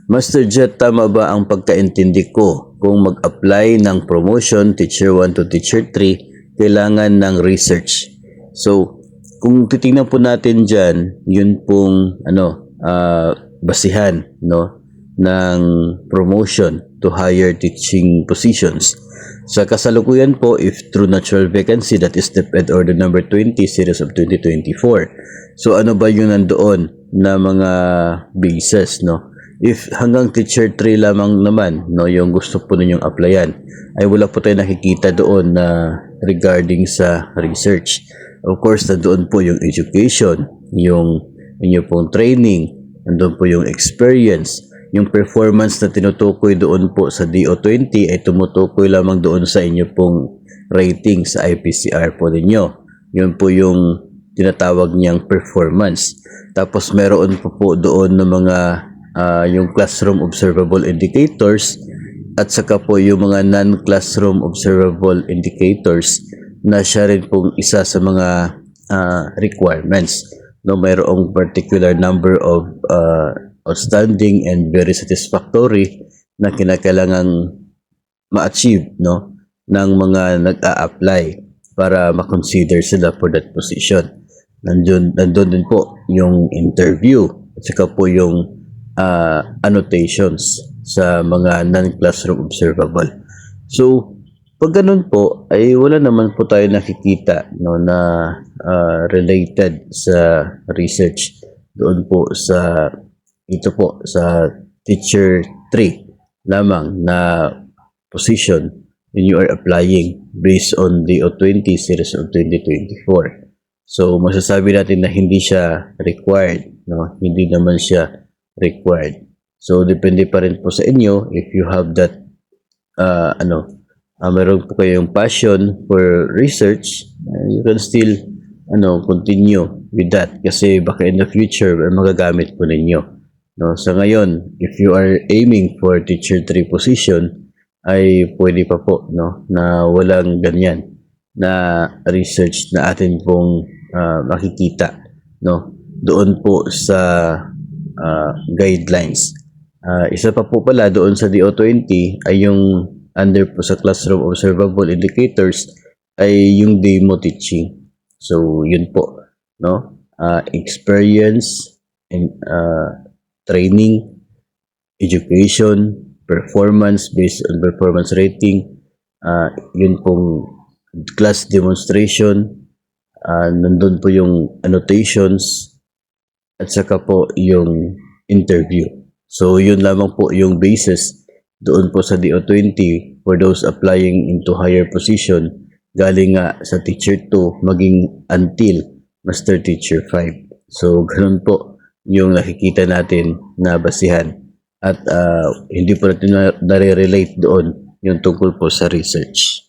Master Jet, tama ba ang pagkaintindi ko? Kung mag-apply ng promotion, Teacher 1 to Teacher 3, kailangan ng research. So, kung titingnan po natin dyan, yun pong basihan ng promotion to higher teaching positions. Sa kasalukuyan po, if true natural vacancy, that is DepEd Order number 20, series of 2024. So, ano ba yung nandoon na mga bases, If hanggang Teacher 3 lamang naman, yung gusto po ninyong applyan, ay wala po tayo nakikita doon na regarding sa research. Of course, nandoon po yung education, yung inyo pong training, nandoon po yung experience, yung performance na tinutukoy doon po sa DO20 ay tumutukoy lamang doon sa inyo pong rating sa IPCR po ninyo. Yun po yung tinatawag niyang performance. Tapos meron po doon ng mga yung classroom observable indicators at saka po yung mga non-classroom observable indicators na siya rin pong isa sa mga requirements. Mayroong particular number of outstanding and very satisfactory na kinakailangang ma-achieve ng mga nag-a-apply para ma-consider sila for that position. Nandun din po yung interview at saka po yung annotations sa mga non-classroom observable. So, pag ganun po, ay wala naman po tayo nakikita na related sa research doon po sa sa Teacher 3 lamang na position when you are applying based on the O20 series of 2024. So, masasabi natin na hindi siya required, Hindi naman siya required. So, depende pa rin po sa inyo if you have that, meron po kayong passion for research, you can still, continue with that kasi baka in the future, magagamit po ninyo. Sa ngayon, if you are aiming for Teacher 3 position, ay pwede pa po, na walang ganyan na research na atin pong makikita, doon po sa guidelines. Isa pa po pala doon sa DO20 ay yung under po sa classroom observable indicators ay yung demo teaching. So, yun po, experience and training, education, performance based on performance rating, yun pong class demonstration, nandun po yung annotations, at saka po yung interview. So, yun lamang po yung basis doon po sa DO20 for those applying into higher position galing nga sa Teacher 2 maging until Master Teacher 5. So, ganun po yung nakikita natin na basihan. At hindi po natin nare-relate doon yung tungkol po sa research.